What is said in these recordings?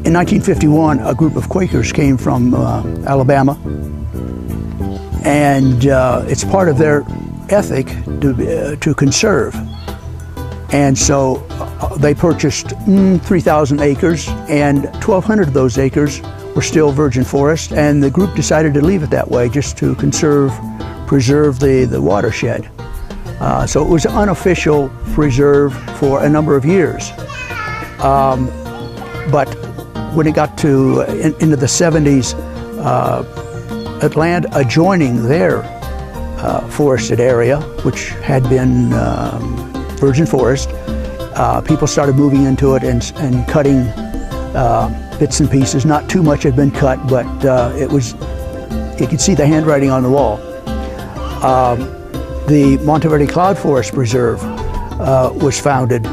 In 1951, a group of Quakers came from Alabama, and it's part of their ethic to conserve. And so they purchased 3,000 acres, and 1,200 of those acres were still virgin forest, and the group decided to leave it that way just to preserve the watershed. So it was an unofficial preserve for a number of years. But when it got into the 70s, land adjoining their forested area, which had been virgin forest, people started moving into it and cutting bits and pieces. Not too much had been cut, but you could see the handwriting on the wall. The Monteverde Cloud Forest Preserve was founded,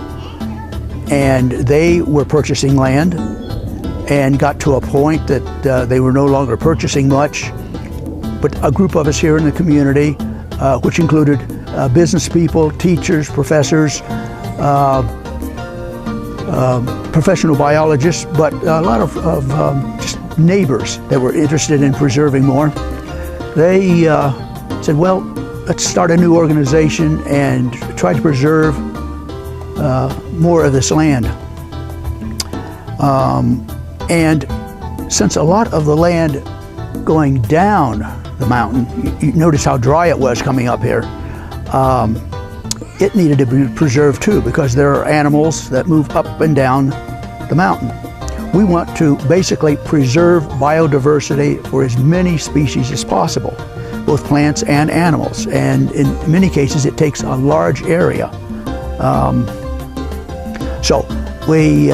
and they were purchasing land and got to a point that they were no longer purchasing much. But a group of us here in the community, which included business people, teachers, professors, professional biologists, but a lot of just neighbors that were interested in preserving more, they said, well, let's start a new organization and try to preserve more of this land. And since a lot of the land going down the mountain, you notice how dry it was coming up here, it needed to be preserved too, because there are animals that move up and down the mountain. We want to basically preserve biodiversity for as many species as possible, both plants and animals, and in many cases it takes a large area. So we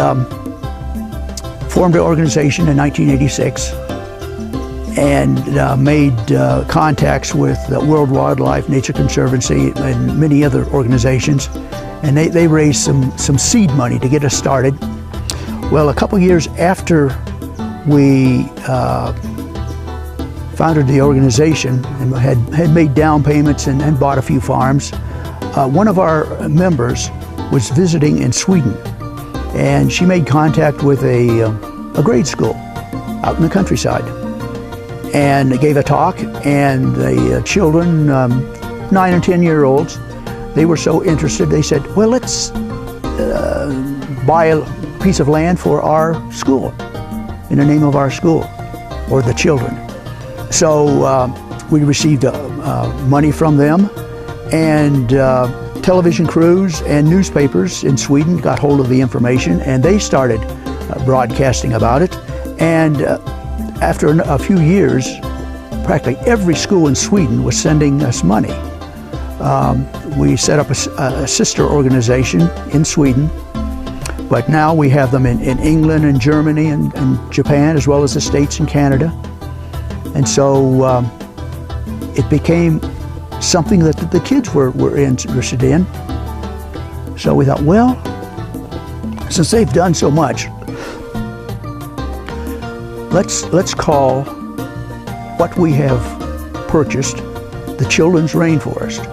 formed an organization in 1986 and made contacts with the World Wildlife, Nature Conservancy, and many other organizations, and they raised some seed money to get us started. Well, a couple years after we founded the organization and had made down payments and bought a few farms, one of our members was visiting in Sweden, and she made contact with a grade school out in the countryside, and gave a talk, and the children, 9 and 10-year-olds, they were so interested, they said, well, let's buy a piece of land for our school, in the name of our school, or the children. So we received money from them, and television crews and newspapers in Sweden got hold of the information, and they started broadcasting about it. And after a few years, practically every school in Sweden was sending us money. We set up a sister organization in Sweden, but now we have them in England and Germany and Japan, as well as the States and Canada. And so it became something that the kids were interested in. So we thought, well, since they've done so much, let's call what we have purchased the Children's Rainforest.